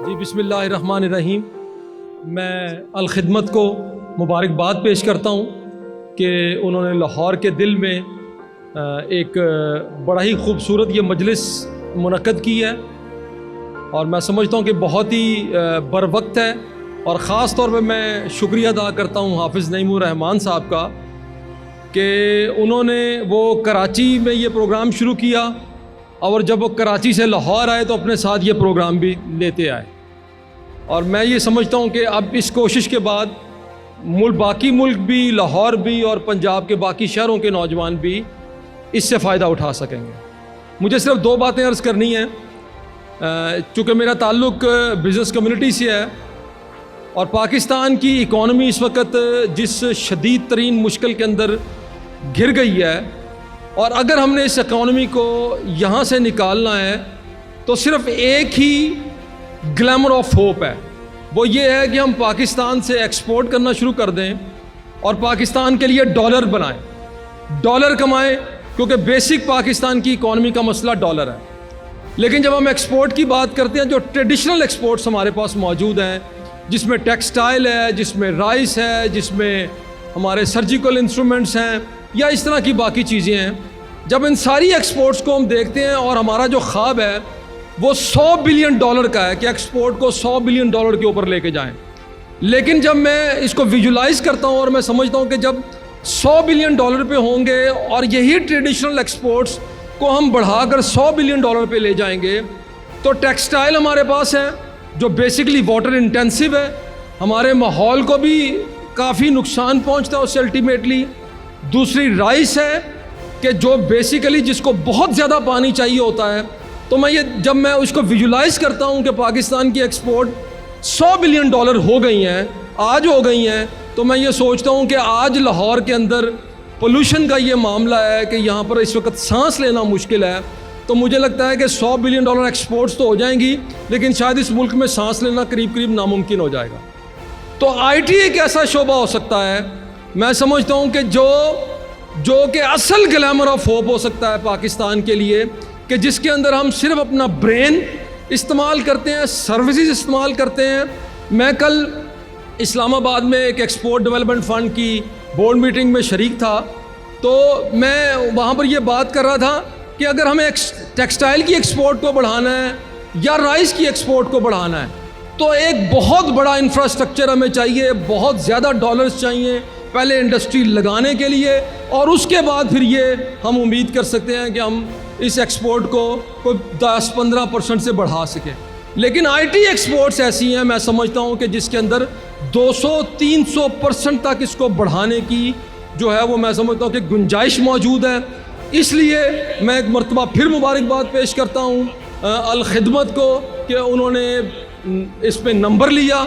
جی بسم اللہ الرحمن الرحیم. میں الخدمت کو مبارکباد پیش کرتا ہوں کہ انہوں نے لاہور کے دل میں ایک بڑا ہی خوبصورت یہ مجلس منعقد کی ہے، اور میں سمجھتا ہوں کہ بہت ہی بروقت ہے. اور خاص طور پہ میں شکریہ ادا کرتا ہوں حافظ نعیم الرحمان صاحب کا کہ انہوں نے وہ کراچی میں یہ پروگرام شروع کیا، اور جب وہ کراچی سے لاہور آئے تو اپنے ساتھ یہ پروگرام بھی لیتے آئے. اور میں یہ سمجھتا ہوں کہ اب اس کوشش کے بعد باقی ملک بھی، لاہور بھی اور پنجاب کے باقی شہروں کے نوجوان بھی اس سے فائدہ اٹھا سکیں گے. مجھے صرف دو باتیں عرض کرنی ہیں. چونکہ میرا تعلق بزنس کمیونٹی سے ہے، اور پاکستان کی اکانومی اس وقت جس شدید ترین مشکل کے اندر گھر گئی ہے، اور اگر ہم نے اس اکانومی کو یہاں سے نکالنا ہے تو صرف ایک ہی گلیمر آف ہوپ ہے. وہ یہ ہے کہ ہم پاکستان سے ایکسپورٹ کرنا شروع کر دیں اور پاکستان کے لیے ڈالر بنائیں، ڈالر کمائیں، کیونکہ بیسک پاکستان کی اکانومی کا مسئلہ ڈالر ہے. لیکن جب ہم ایکسپورٹ کی بات کرتے ہیں، جو ٹریڈیشنل ایکسپورٹس ہمارے پاس موجود ہیں، جس میں ٹیکسٹائل ہے، جس میں رائس ہے، جس میں ہمارے سرجیکل انسٹرومنٹس ہیں، یا اس طرح کی باقی چیزیں ہیں، جب ان ساری ایکسپورٹس کو ہم دیکھتے ہیں اور ہمارا جو خواب ہے وہ $100 بلین کا ہے کہ ایکسپورٹ کو $100 بلین کے اوپر لے کے جائیں. لیکن جب میں اس کو ویژولائز کرتا ہوں اور میں سمجھتا ہوں کہ جب $100 بلین پہ ہوں گے اور یہی ٹریڈیشنل ایکسپورٹس کو ہم بڑھا کر $100 بلین پہ لے جائیں گے، تو ٹیکسٹائل ہمارے پاس ہے جو بیسکلی واٹر انٹینسو ہے، ہمارے ماحول کو بھی کافی نقصان پہنچتا ہے اس سے الٹیمیٹلی. دوسری رائس ہے کہ جو بیسیکلی جس کو بہت زیادہ پانی چاہیے ہوتا ہے. تو جب میں اس کو ویژولائز کرتا ہوں کہ پاکستان کی ایکسپورٹ $100 بلین ہو گئی ہیں، آج ہو گئی ہیں، تو میں یہ سوچتا ہوں کہ آج لاہور کے اندر پولوشن کا یہ معاملہ ہے کہ یہاں پر اس وقت سانس لینا مشکل ہے. تو مجھے لگتا ہے کہ $100 بلین ایکسپورٹس تو ہو جائیں گی، لیکن شاید اس ملک میں سانس لینا قریب ناممکن ہو جائے گا. تو آئی ٹی ایک ایسا شعبہ ہو سکتا ہے، میں سمجھتا ہوں کہ جو کہ اصل گلیمر آف ہوپ ہو سکتا ہے پاکستان کے لیے، کہ جس کے اندر ہم صرف اپنا برین استعمال کرتے ہیں، سروسز استعمال کرتے ہیں. میں کل اسلام آباد میں ایک ایکسپورٹ ڈیولپمنٹ فنڈ کی بورڈ میٹنگ میں شریک تھا، تو میں وہاں پر یہ بات کر رہا تھا کہ اگر ہمیں ٹیکسٹائل کی ایکسپورٹ کو بڑھانا ہے یا رائس کی ایکسپورٹ کو بڑھانا ہے تو ایک بہت بڑا انفراسٹرکچر ہمیں چاہیے، بہت زیادہ ڈالرز چاہیے پہلے انڈسٹری لگانے کے لیے، اور اس کے بعد پھر یہ ہم امید کر سکتے ہیں کہ ہم اس ایکسپورٹ کو کوئی 10-15% سے بڑھا سکیں. لیکن آئی ٹی ایکسپورٹس ایسی ہیں، میں سمجھتا ہوں کہ جس کے اندر 200-300% تک اس کو بڑھانے کی جو ہے وہ میں سمجھتا ہوں کہ گنجائش موجود ہے. اس لیے میں ایک مرتبہ پھر مبارکباد پیش کرتا ہوں الخدمت کو کہ انہوں نے اس پہ نمبر لیا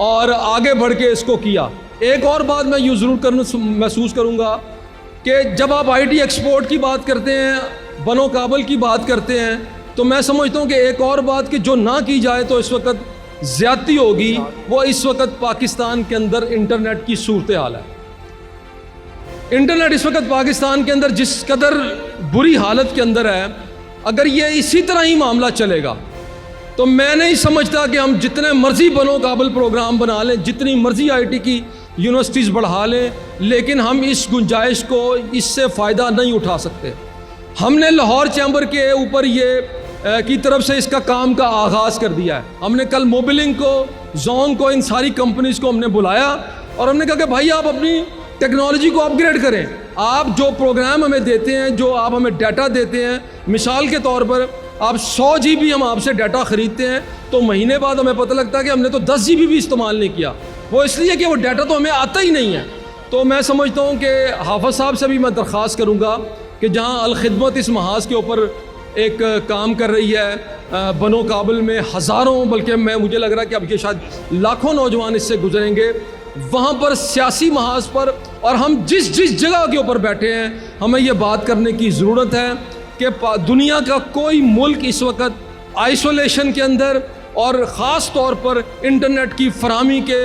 اور آگے بڑھ کے اس کو کیا. ایک اور بات میں یہ ضرور محسوس کروں گا کہ جب آپ آئی ٹی ایکسپورٹ کی بات کرتے ہیں، بنو کابل کی بات کرتے ہیں، تو میں سمجھتا ہوں کہ ایک اور بات کہ جو نہ کی جائے تو اس وقت زیادتی ہوگی، وہ اس وقت پاکستان کے اندر انٹرنیٹ کی صورتحال ہے. انٹرنیٹ اس وقت پاکستان کے اندر جس قدر بری حالت کے اندر ہے، اگر یہ اسی طرح ہی معاملہ چلے گا تو میں نہیں سمجھتا کہ ہم جتنے مرضی بنو کابل پروگرام بنا لیں، جتنی مرضی آئی ٹی کی یونیورسٹیز بڑھا لیں، لیکن ہم اس گنجائش کو اس سے فائدہ نہیں اٹھا سکتے. ہم نے لاہور چیمبر کے اوپر یہ کی طرف سے اس کا کام کا آغاز کر دیا ہے. ہم نے کل موبلنگ کو، زونگ کو، ان ساری کمپنیز کو ہم نے بلایا اور ہم نے کہا کہ بھائی آپ اپنی ٹیکنالوجی کو اپ گریڈ کریں. آپ جو پروگرام ہمیں دیتے ہیں، جو آپ ہمیں ڈیٹا دیتے ہیں، مثال کے طور پر آپ 100 GB ہم آپ سے ڈیٹا خریدتے ہیں تو مہینے بعد ہمیں پتہ لگتا ہے کہ ہم نے تو 10 GB بھی استعمال نہیں کیا. وہ اس لیے کہ وہ ڈیٹا تو ہمیں آتا ہی نہیں ہے. تو میں سمجھتا ہوں کہ حافظ صاحب سے بھی میں درخواست کروں گا کہ جہاں الخدمت اس محاذ کے اوپر ایک کام کر رہی ہے، بنو کابل میں ہزاروں، بلکہ مجھے لگ رہا ہے کہ اب یہ شاید لاکھوں نوجوان اس سے گزریں گے، وہاں پر سیاسی محاذ پر اور ہم جس جگہ کے اوپر بیٹھے ہیں، ہمیں یہ بات کرنے کی ضرورت ہے کہ دنیا کا کوئی ملک اس وقت آئسولیشن کے اندر اور خاص طور پر انٹرنیٹ کی فراہمی کے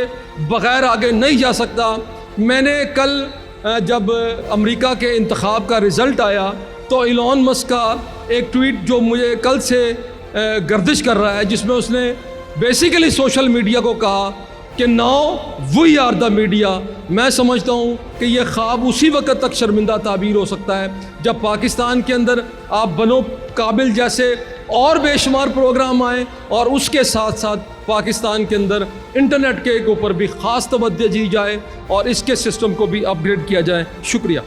بغیر آگے نہیں جا سکتا. میں نے کل جب امریکہ کے انتخاب کا رزلٹ آیا تو ایلون مسک کا ایک ٹویٹ جو مجھے کل سے گردش کر رہا ہے، جس میں اس نے بیسیکلی سوشل میڈیا کو کہا کہ now we are the media. میں سمجھتا ہوں کہ یہ خواب اسی وقت تک شرمندہ تعبیر ہو سکتا ہے جب پاکستان کے اندر آپ بنو قابل جیسے اور بے شمار پروگرام آئیں اور اس کے ساتھ ساتھ پاکستان کے اندر انٹرنیٹ کے اوپر بھی خاص توجہ دی جائے اور اس کے سسٹم کو بھی اپ گریڈ کیا جائے. شکریہ.